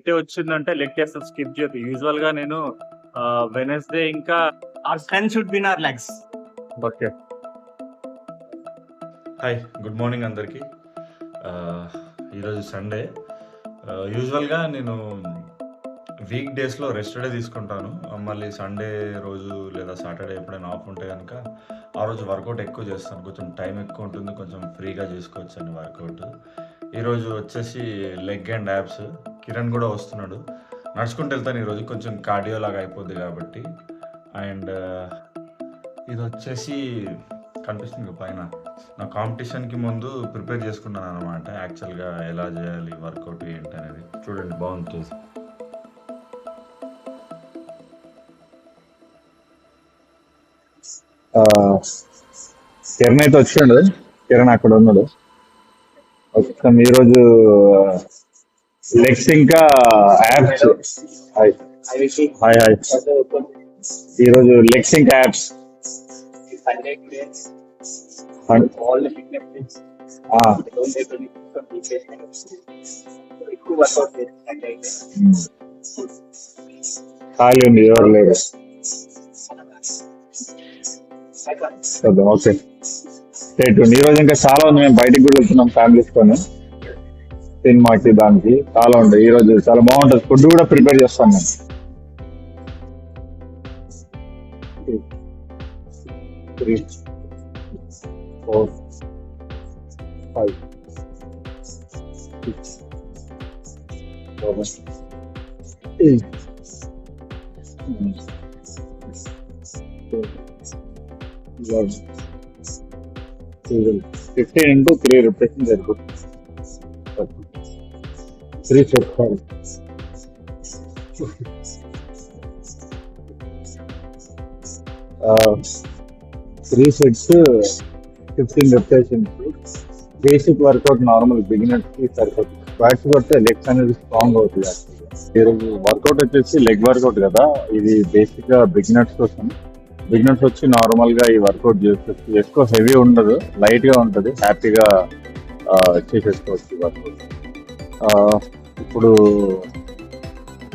వచ్చిందంటే leg day అసలు skip చేయొద్దు. యూజువల్‌గా నేను వెడ్నెస్‌డే ఇంకా Our strength should be in our legs. Okay. Hi, good morning అందరికీ. ఈరోజు సండే. యూజువల్గా నేను వీక్ డేస్లో రెస్ట్ డే తీసుకుంటాను. మళ్ళీ సండే రోజు లేదా సాటర్డే ఎప్పుడైనా ఆఫ్ ఉంటే కనుక ఆ రోజు వర్కౌట్ ఎక్కువ చేస్తాను. కొంచెం టైం ఎక్కువ ఉంటుంది, కొంచెం ఫ్రీగా చేసుకోవచ్చు అండి వర్కౌట్. ఈరోజు వచ్చేసి లెగ్ అండ్ యాబ్స్. కిరణ్ కూడా వస్తున్నాడు. నడుచుకుంటూ వెళ్తాను ఈరోజు, కొంచెం కార్డియో లాగా అయిపోద్ది కాబట్టి. అండ్ ఇది వచ్చేసి కనిపిస్తుంది పైన, నా కాంపిటీషన్కి ముందు ప్రిపేర్ చేసుకున్నాను అనమాట. యాక్చువల్గా ఎలా చేయాలి వర్కౌట్ ఏంటి అనేది చూడండి, బాగుంటుంది. కిరణ్ అయితే వచ్చాడు. కిరణ్ అక్కడ ఉన్నాడు. వచ్చాం ఈరోజు లెగ్స్ ఇంకా యాప్స్. Hi hi hi. ఈరోజు లెగ్స్ ఇంకా యాప్స్. ఖాళీ ఉంది, ఎవరు లేరు. ఓకే, ఈ రోజు ఇంకా చాలా ఉంది. మేము బయటికి కూడా వెళ్తున్నాం ఫ్యామిలీస్ తోని, సినిమాకి దానికి చాలా ఉంది. ఈ రోజు చాలా బాగుంటుంది. ఫుడ్ కూడా ప్రిపేర్ చేస్తాం మేము. 2, 3, 4, 5, 6, 7, 8, 9, 10, 11, 12, 15 into 3 repetitions are good. 3 sets. 3 sets, 15 repetitions. Basic workout normal beginners కి సరిపోతుంది. స్క్వాట్స్ కొడితే లెగ్స్ అనేది స్ట్రాంగ్ అవుతుంది. ఈరోజు వర్కౌట్ వచ్చేసి లెగ్ వర్కౌట్ కదా, ఇది బేసిక్ గా బిగినర్స్ కోసం. బిగినర్స్ వచ్చి నార్మల్ గా ఈ వర్కౌట్ చేసుకోవచ్చు. ఎక్కువ హెవీ ఉండదు, లైట్ గా ఉంటుంది, హ్యాపీగా చేసేసుకోవచ్చు వర్కౌట్. ఇప్పుడు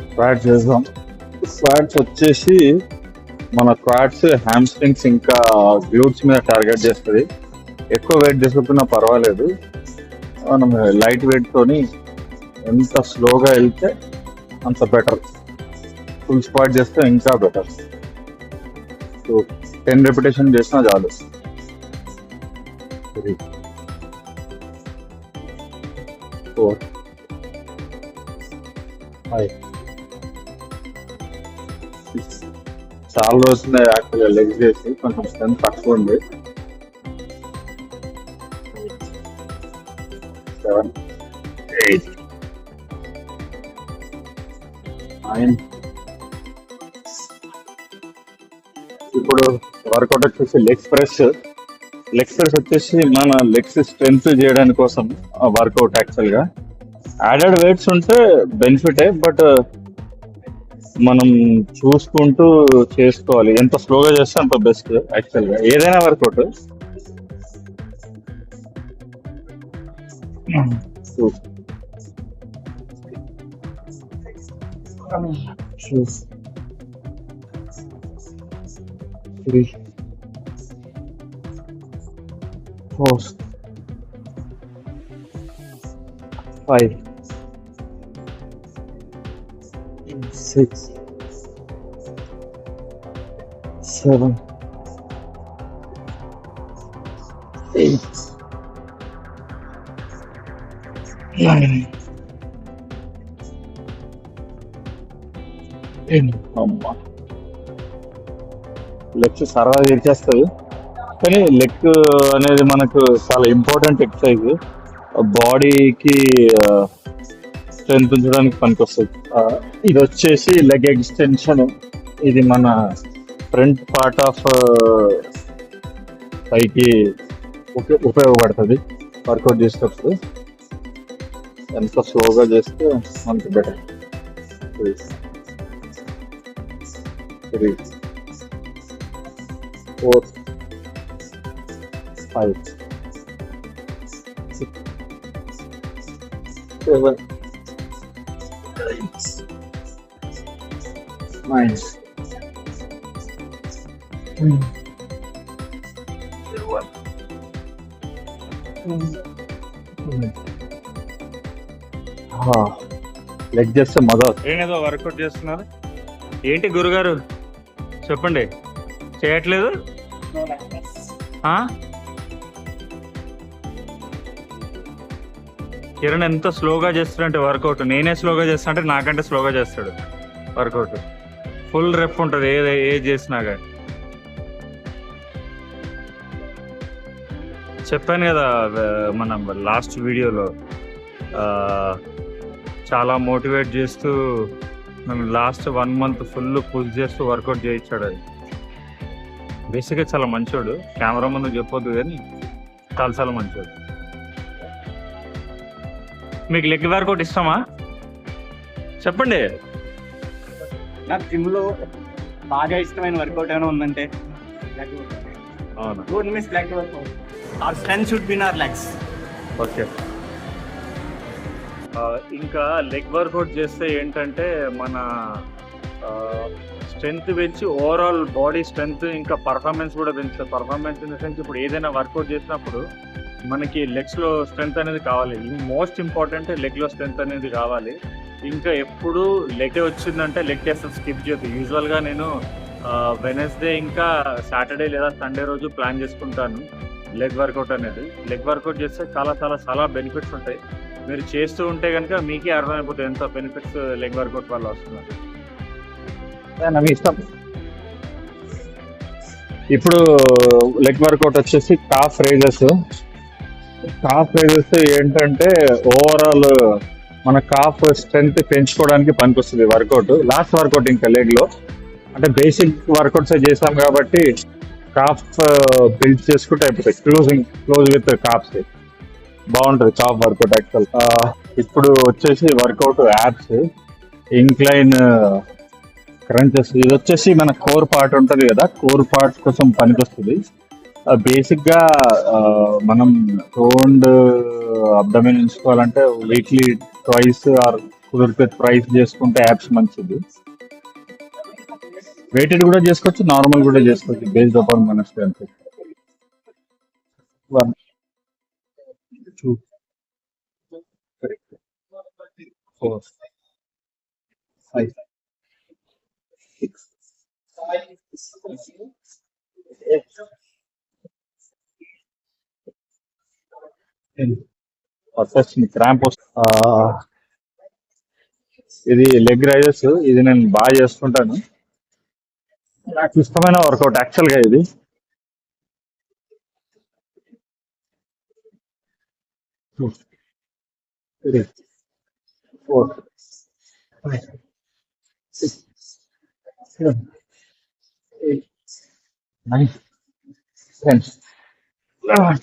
స్క్వాట్స్ చేద్దాం. స్క్వాట్స్ వచ్చేసి మన స్క్వాట్స్ హ్యామ్స్ట్రింగ్స్ ఇంకా గ్లూట్స్ మీద టార్గెట్ చేస్తుంది. ఎక్కువ వెయిట్ తీసుకున్నా పర్వాలేదు, మనం లైట్ వెయిట్ తోని ఎంత స్లోగా వెళ్తే అంత బెటర్. ఫుల్ స్క్వాట్ చేస్తే ఇంకా బెటర్. సో 10 repetition చేసినా చాలు. 3, 4, 5, 6. చాలా రోజులు యాక్చువల్గా లెగ్స్ చేసి కొంచెం స్ట్రెంత్ తక్కువ ఉంది. 7, 8, 9. ఇప్పుడు వర్కౌట్ వచ్చేసి లెగ్స్ ప్రెస్. లెగ్స్ ప్రెస్ వచ్చేసి మన లెగ్స్ స్ట్రెంత్ చేయడానికి కోసం వర్కౌట్. యాక్చువల్గా యాడెడ్ వెయిట్స్ ఉంటే బెనిఫిటే, బట్ మనం చూసుకుంటూ చేసుకోవాలి. ఎంత స్లోగా చేస్తే అంత బెస్ట్. యాక్చువల్గా ఏదైనా వర్కౌట్. 2, 3, 4, 5, 6, 7, 8, 9, 10. అమ్మా, లెగ్స్ సరదా తీర్చేస్తుంది. కానీ లెగ్ అనేది మనకు చాలా ఇంపార్టెంట్ ఎక్సర్సైజ్. బాడీకి స్ట్రెంత్ ఉంచడానికి పనికి వస్తుంది. ఇది వచ్చేసి లెగ్ ఎక్స్టెన్షన్. ఇది మన ఫ్రంట్ పార్ట్ ఆఫ్ పైకి ఉపయోగపడుతుంది వర్కౌట్ చేసేటప్పుడు. ఎంత స్లోగా చేస్తే అంత బెటర్. 3, 4, 5, 6, 7, Nice. లెగ్ చేస్తే మజా వస్తుంది. ఏదో వర్కౌట్ చేస్తున్నారు ఏంటి గురుగారు చెప్పండి చేయట్లేదు ఆ? కిరణ్ ఎంత స్లోగా చేస్తాడంటే వర్కౌట్ నేనే స్లోగా చేస్తా అంటే నాకంటే స్లోగా చేస్తాడు వర్కౌట్ ఫుల్ రెప్ ఉంటుంది ఏది చేసినా కానీ చెప్పాను కదా మన లాస్ట్ వీడియోలో చాలా మోటివేట్ చేస్తూ నన్ను లాస్ట్ 1 month ఫుల్ పుష్ చేస్తూ వర్కౌట్ చేయించాడు. అది బేసిక్గా చాలా మంచోడు, కెమెరా ముందు చెప్పొద్దు కానీ చాలా చాలా మంచోడు. మీకు లెగ్ వర్కౌట్ ఇష్టమా చెప్పండి. నాకు జిమ్ లో బాగా ఇష్టమైన వర్కౌట్ ఏమైనా ఉందంటే అవును don't miss leg work out. our strength should be in our legs. Okay. ఇంకా లెగ్ వర్కౌట్ చేస్తే ఏంటంటే మన స్ట్రెంగ్త్ పెంచి ఓవరాల్ బాడీ స్ట్రెంగ్త్ ఇంకా పర్ఫార్మెన్స్ కూడా పెంచుతుంది. పర్ఫార్మెన్స్ ఇన్ ద సెన్స్ ఇప్పుడు ఏదైనా వర్కౌట్ చేసినప్పుడు మనకి లెగ్స్లో స్ట్రెంగ్త్ అనేది కావాలి. మోస్ట్ ఇంపార్టెంట్ లెగ్లో స్ట్రెంగ్త్ అనేది కావాలి. ఇంకా ఎప్పుడు లెగ్ వచ్చిందంటే లెగ్ అసలు స్కిప్ చేయదు. యూజువల్గా నేను వెనస్డే ఇంకా సాటర్డే లేదా సండే రోజు ప్లాన్ చేసుకుంటాను లెగ్ వర్కౌట్ అనేది. లెగ్ వర్కౌట్ చేస్తే చాలా చాలా చాలా బెనిఫిట్స్ ఉంటాయి. మీరు చేస్తూ ఉంటే కనుక మీకే అర్థమైపోతుంది ఎంత బెనిఫిట్స్ లెగ్ వర్కౌట్ వల్ల వస్తున్నారు. నాకు ఇష్టం. ఇప్పుడు లెగ్ వర్కౌట్ వచ్చేసి కాఫ్ రైజెస్ ఏంటంటే ఓవరాల్ మన కాఫ్ స్ట్రెంగ్త్ పెంచుకోవడానికి పనికొస్తుంది వర్కౌట్. లాస్ట్ వర్కౌట్ ఇంకా లెగ్ లో అంటే బేసిక్ వర్కౌట్స్ చేసాం కాబట్టి కాఫ్ బిల్డ్ చేసుకుంటే అయిపోతాయి. క్లోజ్ విత్ కాఫ్స్ బాగుంటుంది కాఫ్ వర్కౌట్ యాక్చువల్. ఇప్పుడు వచ్చేసి వర్కౌట్ యాప్స్ ఇంక్లైన్ క్రంచెస్. ఇది వచ్చేసి మన కోర్ పార్ట్ ఉంటుంది కదా, కోర్ పార్ట్ కోసం పనికొస్తుంది. బేసిక్ గా మనం టోన్డ్ అబ్డమెన్ ఎంచుకోవాలంటే వీక్లీ ట్వైస్ ఆర్ కుదిరితే ప్రైస్ చేసుకుంటే యాప్స్ మంచిది. వెయిటెడ్ కూడా చేసుకోవచ్చు, నార్మల్ కూడా చేసుకోవచ్చు బేస్డ్ అపాన్ మన స్ట్రెంత్. 1 2 3 4 5 6 10 క్రాంప్. ఇది లెగ్ రైజెస్. ఇది నేను బాగా చేసుకుంటాను, నాకు ఇష్టమైన వర్కౌట్ యాక్చువల్ గా. ఇది 2 3 4 5 6 7 8 9 10 11.